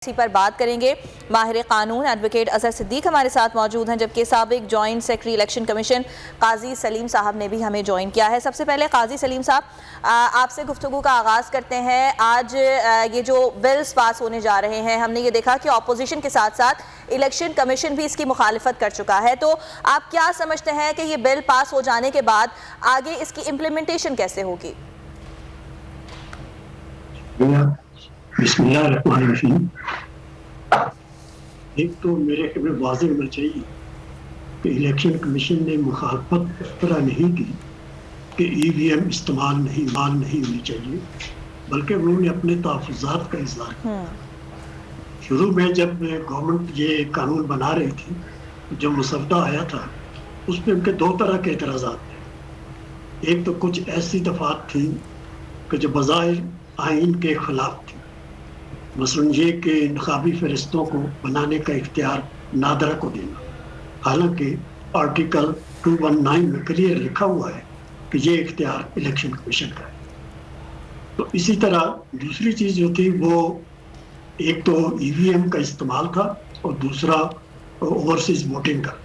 इसी पर बात करेंगे। माहिर कानून एडवोकेट अजहर सिद्दीक हमारे साथ मौजूद हैं, जबकि साबिक जॉइंट सेक्रेटरी इलेक्शन कमीशन काजी सलीम साहब ने भी हमें ज्वाइन किया है। सबसे पहले काजी सलीम साहब, आपसे गुफ्तगू का आगाज़ करते हैं। आज ये जो बिल्स पास होने जा रहे हैं, हमने ये देखा कि अपोजिशन के साथ साथ इलेक्शन कमीशन भी इसकी मुखालिफत कर चुका है, तो आप क्या समझते हैं कि ये बिल पास हो जाने के बाद आगे इसकी इम्प्लीमेंटेशन कैसे होगी? बिस्मिल्लाहिर्रहमानिर्रहीम। एक तो मेरे ख्याल में वाज़ेह होना चाहिए कि इलेक्शन कमीशन ने मुखालफत इस तरह नहीं की कि EVM इस्तेमाल नहीं होनी चाहिए, बल्कि उन्होंने अपने तहफ़्फ़ुज़ात का इज़हार किया। शुरू में जब गवर्नमेंट ये कानून बना रही थी, जो मसवदा आया था, उसमें उनके दो तरह के एतराज़ात थे। एक तो कुछ ऐसी दफ़ात थी कि जो बज़ाहिर आइन के ख़िलाफ़ थी, मसलन ये कि इंतखाबी फरिश्तों को बनाने का इख्तियार नादरा को देना, हालांकि आर्टिकल 219 में क्लियर लिखा हुआ है कि ये इख्तियार इलेक्शन कमीशन का है। तो इसी तरह दूसरी चीज़ जो थी वो एक तो EVM का इस्तेमाल था और दूसरा ओवरसीज वोटिंग का।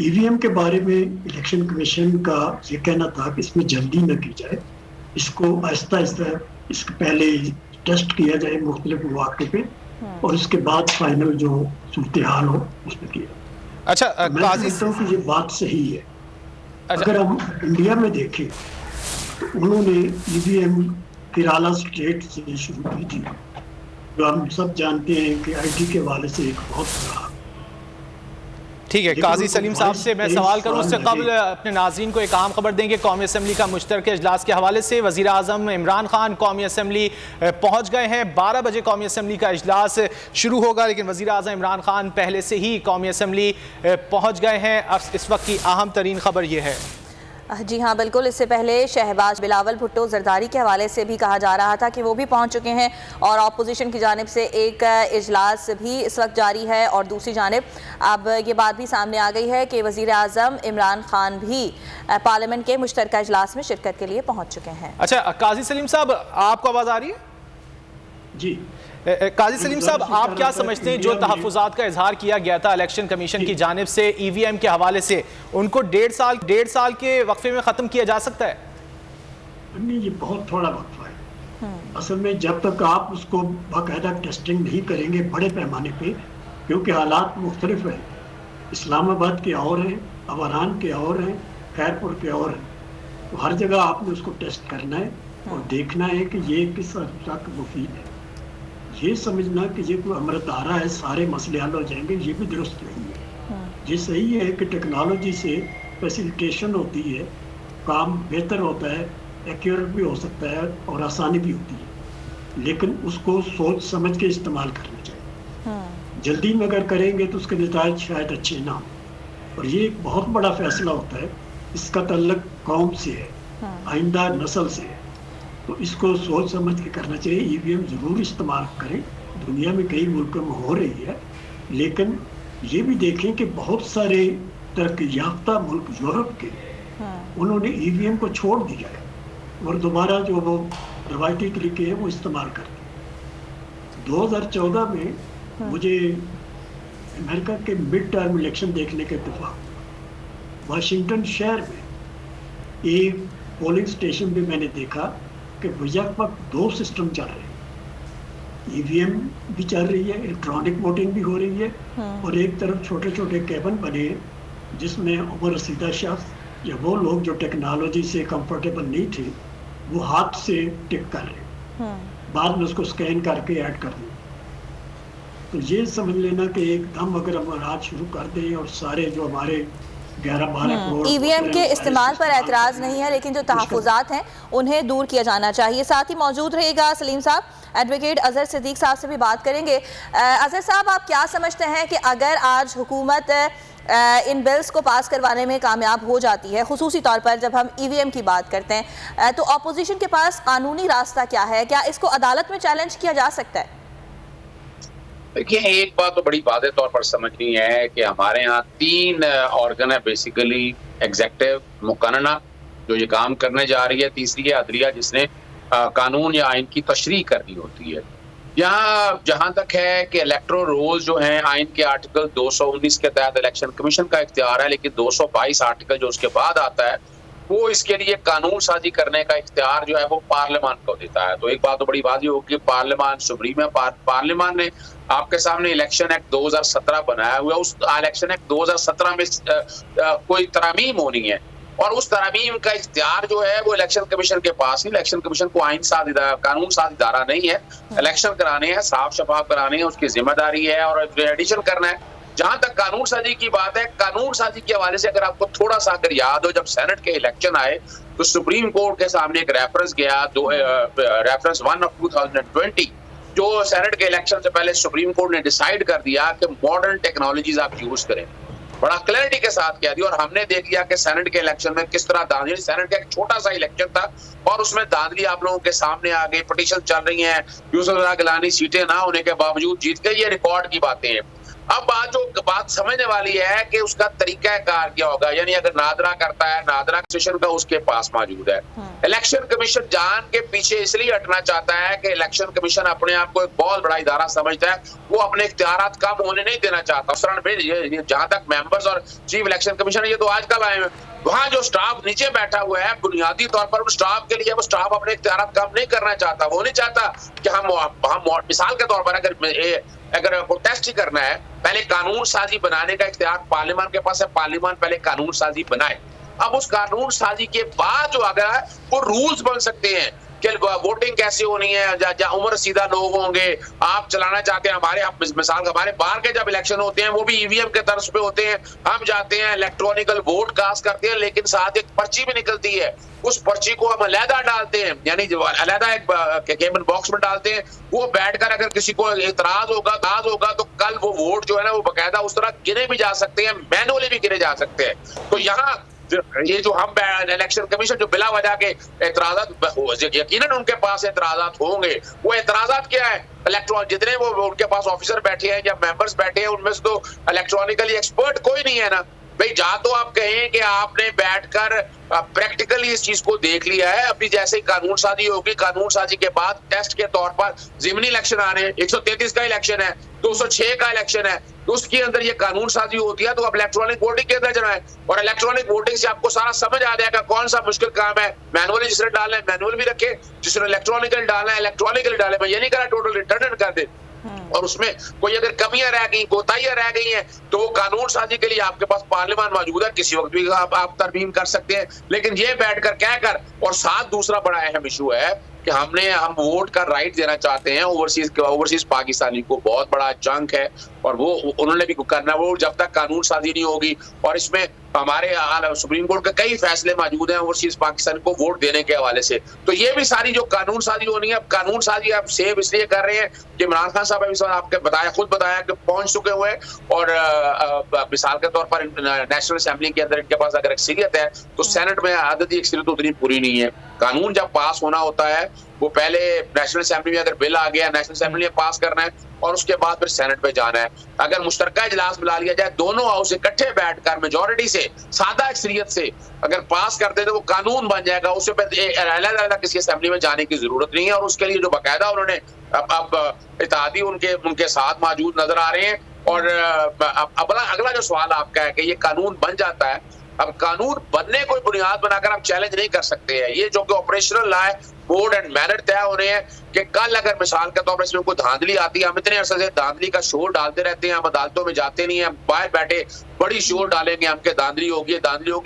EVM के बारे में इलेक्शन कमीशन का ये कहना था कि इसमें जल्दी न की जाए, इसको आहिस्ता आहिस्ता इसके पहले टेस्ट किया जाए मुख्तलिफ मौके पे और उसके बाद फाइनल जो सूरत हाल हो उसमें किया। अच्छा, मैं समझता हूँ कि ये बात सही है। अगर हम इंडिया में देखें तो उन्होंने EVM केरला स्टेट से शुरू की थी, जो हम सब जानते हैं कि IT के हवाले से एक बहुत बड़ा। ठीक है, काजी सलीम साहब से मैं सवाल करूं उससे कबल अपने नाज़रीन को एक अहम खबर देंगे। कौमी असम्बली का मुश्तरक इजलास के हवाले से वज़ीर आज़म इमरान खान कौमी असम्बली पहुंच गए हैं। 12 बजे कौमी असम्बली का इजलास शुरू होगा, लेकिन वज़ीर आज़म इमरान खान पहले से ही कौमी असम्बली पहुंच गए हैं। इस वक्त की अहम तरीन खबर यह है। जी हाँ, बिल्कुल। इससे पहले शहबाज बिलावल भुट्टो जरदारी के हवाले से भी कहा जा रहा था कि वो भी पहुंच चुके हैं और अपोजिशन की जानिब से एक इजलास भी इस वक्त जारी है। और दूसरी जानिब अब ये बात भी सामने आ गई है कि वज़ीर आज़म इमरान खान भी पार्लियामेंट के मुश्तरका इजलास में शिरकत के लिए पहुँच चुके हैं। अच्छा, काजी सलीम साहब, आपको आवाज़ आ रही है? जी काजी सलीम साहब, आप क्या समझते हैं जो तहफ़्फ़ुज़ात का इजहार किया गया था इलेक्शन कमीशन की जानिब से EVM के हवाले से, उनको डेढ़ साल के वक्फे में ख़त्म किया जा सकता है? नहीं, ये बहुत थोड़ा वक्फा है। असल में जब तक आप उसको बाकायदा टेस्टिंग नहीं करेंगे बड़े पैमाने पे, क्योंकि हालात मुख्तलिफ हैं, इस्लामाबाद के और हैं, अवारान के और हैं, खैरपुर के और हैं, तो हर जगह आपने उसको टेस्ट करना है और देखना है कि ये किस हद तक मुफीद है। ये समझना कि ये कोई अमृतधारा है, सारे मसले हल हो जाएंगे, ये भी दुरुस्त नहीं है। ये सही है कि टेक्नोलॉजी से फैसिलिटेशन होती है, काम बेहतर होता है, एक्यूरेट भी हो सकता है और आसानी भी होती है, लेकिन उसको सोच समझ के इस्तेमाल करना चाहिए। जल्दी में अगर करेंगे तो उसके नतीजे शायद अच्छे ना हो। और ये एक बहुत बड़ा फैसला होता है, इसका तल्लुक कौम से है, आइंदा नस्ल से है, तो इसको सोच समझ के करना चाहिए। EVM ज़रूर इस्तेमाल करें, दुनिया में कई मुल्कों में हो रही है, लेकिन ये भी देखें कि बहुत सारे तरक्की याफ्ता मुल्क यूरोप के उन्होंने EVM को छोड़ दिया है और दोबारा जो वो रवायती तरीके हैं वो इस्तेमाल करते हैं। 2014 में मुझे अमेरिका के मिड टर्म इलेक्शन देखने के इत्तेफाक वाशिंगटन शहर में एक पोलिंग स्टेशन पे मैंने देखा कि वक्त 2 सिस्टम चल रहे हैं। EVM भी चल रही है, इलेक्ट्रॉनिक वोटिंग भी हो रही है और एक तरफ छोटे छोटे कैबिन बने हैं जिसमें उम्र रसीदा शख्स या वो लोग जो टेक्नोलॉजी से कंफर्टेबल नहीं थे वो हाथ से टिक कर रहे हैं, बाद में उसको स्कैन करके ऐड कर दें। तो ये समझ लेना कि एकदम अगर हम आज शुरू कर दें और सारे जो हमारे 11-12 करोड़ EVM के इस्तेमाल पर एतराज़ नहीं है, लेकिन जो तहफ़्फ़ुज़ात हैं उन्हें दूर किया जाना चाहिए। साथ ही मौजूद रहेगा सलीम साहब, एडवोकेट अजहर सिद्दीक साहब से भी बात करेंगे। अजहर साहब, आप क्या समझते हैं कि अगर आज हुकूमत इन बिल्स को पास करवाने में कामयाब हो जाती है, खुसूसी तौर पर जब हम EVM की बात करते हैं, तो अपोजिशन के पास कानूनी रास्ता क्या है? क्या इसको अदालत में चैलेंज किया जा सकता है? देखिए, एक बात तो बड़ी वाज़ेह तौर पर समझनी है कि हमारे यहाँ 3 ऑर्गन है बेसिकली, एग्जेक्टिव, मुकन्ना जो ये काम करने जा रही है, तीसरी है अदलिया जिसने कानून या आइन की तशरीह करनी होती है। यहाँ जहां तक है कि इलेक्टोरल रोल्स जो हैं आइन के आर्टिकल 219 के तहत इलेक्शन कमीशन का इख्तियार है, लेकिन 222 आर्टिकल जो उसके बाद आता है वो इसके लिए कानून साजी करने का इख्तियार जो है वो पार्लियामान को देता है। तो एक बात तो बड़ी बात ये होगी कि पार्लियामान सुप्रीम है, पार्लियामान ने आपके सामने इलेक्शन एक्ट 2017 बनाया हुआ है। उस इलेक्शन एक्ट 2017 में कोई तरमीम होनी है और उस तरमीम का इख्तियार जो है वो इलेक्शन कमीशन के पास ही। इलेक्शन कमीशन को आइन साज कानून साज इदारा नहीं है, इलेक्शन कराने हैं, साफ शफाफ कराने हैं, उसकी जिम्मेदारी है और एडिशन करना है। जहां तक कानून साजी की बात है, कानून साजी के हवाले से अगर आपको थोड़ा सा अगर याद हो, जब सेनेट के इलेक्शन आए तो सुप्रीम कोर्ट के सामने एक रेफरेंस गया, रेफरेंस 1 ऑफ 2020, जो सेनेट के इलेक्शन से पहले सुप्रीम कोर्ट ने डिसाइड कर दिया कि मॉडर्न टेक्नोलॉजीज आप यूज करें। बड़ा क्लैरिटी के साथ कह दिया और हमने देख लिया कि सेनेट के इलेक्शन में किस तरह धांधली, सेनेट का एक छोटा सा इलेक्शन था और उसमें धांधली आप लोगों के सामने आ गई, पिटीशन चल रही है, यूसुफ गिलानी सीटें ना होने के बावजूद जीत गई, ये रिकॉर्ड की बातें हैं। अब बात समझने वाली है कि उसका तरीका कार क्या होगा, यानी अगर नादरा करता है, नादरा सेशन का उसके पास मौजूद है। इलेक्शन कमीशन जान के पीछे इसलिए हटना चाहता है कि इलेक्शन कमीशन अपने आप को एक बहुत बड़ा इदारा समझता है, वो अपने इख्तियारात कम होने नहीं देना चाहता। जहां तक मेंबर्स और चीफ इलेक्शन कमीशन ये तो आजकल आए हैं, वहां जो स्टाफ नीचे बैठा हुआ है बुनियादी तौर पर उस स्टाफ के लिए वो स्टाफ अपने इख्तियारात कम नहीं करना चाहता। वो नहीं चाहता कि हम मिसाल के तौर पर अगर प्रोटेस्ट ही करना है, पहले कानून साजी बनाने का इख्तियार पार्लियामान के पास है, पार्लियामान पहले कानून साजी बनाए। अब उस कानून साजी के बाद जो आगे है वो रूल्स बन सकते हैं कि वोटिंग कैसे होनी है, जहाँ उम्र सीधा लोग होंगे, आप चलाना चाहते हैं। मिसाल हमारे बाहर के जब इलेक्शन होते हैं वो भी ईवीएम के तर्ज पे होते हैं, हम जाते हैं इलेक्ट्रॉनिकल वोट कास्ट करते हैं, लेकिन साथ एक पर्ची भी निकलती है, उस पर्ची को हम अलहदा डालते हैं, यानी अलहदा एक केबिन बॉक्स में डालते हैं। वो बैठकर अगर किसी को इतराज होगा तो कल वो वोट जो है ना वो बकायदा उस तरह गिने भी जा सकते हैं, मैनुअली भी गिने जा सकते हैं। तो यहाँ ये जो हम इलेक्शन कमीशन जो बिला वजह के एतराज़ात, यकीनन उनके पास एतराज़ात होंगे, वो एतराज़ात क्या है, जितने वो उनके पास ऑफिसर बैठे हैं या मेंबर्स बैठे हैं उनमें से तो इलेक्ट्रॉनिकली एक्सपर्ट कोई नहीं है ना भाई। जहां तो आप कहें कि आपने बैठकर प्रैक्टिकली इस चीज को देख लिया है, अभी जैसे ही कानून साजी होगी, कानून साजी के बाद टेस्ट के तौर पर ज़िमनी इलेक्शन आने, 133 का इलेक्शन है, 206 का इलेक्शन है, तो उसके अंदर ये कानून साजी होती है। तो अब इलेक्ट्रॉनिक वोटिंग के अंदर जाए और इलेक्ट्रॉनिक वोटिंग से आपको सारा समझ आ जाएगा कौन सा मुश्किल काम है। मैनुअली जिसने डालना है मैनुअल भी रखे, जिसने इलेक्ट्रॉनिकल डालना है इलेक्ट्रॉनिकली डाले। मैं ये नहीं कह रहा टोटल रिटर्न कर दे, और उसमें कोई अगर कमियां रह गई, कोताहियां रह गई हैं, तो वो कानून साजी के लिए आपके पास पार्लियामान मौजूद है, किसी वक्त भी आप तरमीम कर सकते हैं। लेकिन ये बैठकर कहकर, और साथ दूसरा बड़ा अहम इशू है कि हम वोट का राइट देना चाहते हैं ओवरसीज पाकिस्तानी को, बहुत बड़ा जंक है और वो उन्होंने भी करना, वो जब तक कानून साजी नहीं होगी। और इसमें हमारे सुप्रीम कोर्ट के कई फैसले मौजूद हैं ओवरसीज पाकिस्तान को वोट देने के हवाले से। तो ये भी सारी जो कानून साजी होनी है, कानून साजी आप सेव इसलिए कर रहे हैं कि इमरान खान साहब आपके खुद बताया कि पहुंच चुके हुए, और मिसाल के तौर पर नेशनल असेंबली के अंदर इनके पास अगर अक्सरियत है तो सेनेट में आदती अक्सरियत उतनी पूरी नहीं है। कानून जब पास होना होता है वो पहले नेशनल असेंबली में अगर बिल आ गया, नेशनल असेंबली में पास करना है और उसके बाद फिर सेनेट में जाना है। अगर मुश्तरका इजलास बुला लिया जाए, दोनों हाउस इकट्ठे बैठकर मेजॉरिटी से, सादा अक्सरियत से अगर पास करते तो वो कानून बन जाएगा, उससे अलग किसी असेंबली में जाने की जरूरत नहीं है। और उसके लिए जो बाकायदा उन्होंने अब इत्तेहादी उनके साथ मौजूद नजर आ रहे हैं। और अगला जो सवाल आपका है कि ये कानून बन जाता है, अब कानून बनने कोई बुनियाद बनाकर आप चैलेंज नहीं कर सकते हैं। ये जो कि ऑपरेशनल लॉ है, बोर्ड एंड मैनर तय हो रहे हैं कि कल अगर मिसाल के तौर पर इसमें कोई धांधली आती है, हम इतने अरसे से धांधली का शोर डालते रहते हैं, हम अदालतों में जाते नहीं है, हम बाहर बैठे बड़ी शोर डालेंगे हम के धांधली होगी।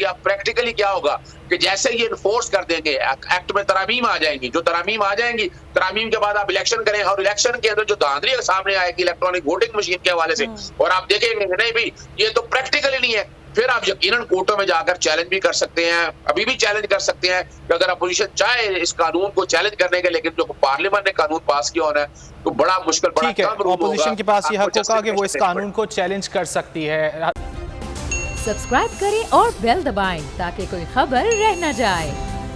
अब प्रैक्टिकली क्या होगा कि जैसे ये इन्फोर्स कर देंगे, एक्ट में तरामीम आ जाएंगी, जो तरामीम आ जाएंगी, तरामीम के बाद आप इलेक्शन करें और इलेक्शन के अंदर जो धांधली सामने आएगी इलेक्ट्रॉनिक वोटिंग मशीन के हवाले से, और आप देखेंगे नहीं भी ये तो प्रैक्टिकली नहीं है, फिर आप यकीनन कोर्टों में जाकर चैलेंज भी कर सकते हैं, अभी भी चैलेंज कर सकते हैं कि अगर अपोजिशन चाहे इस कानून को चैलेंज करने के, लेकिन जो पार्लियामेंट ने कानून पास किया होना है तो बड़ा मुश्किल, बड़ा कम होगा। अपोजिशन के पास ये हक होगा कि वो इस कानून को चैलेंज कर सकती है। सब्सक्राइब करें और बेल दबाएं ताकि कोई खबर रह न जाए।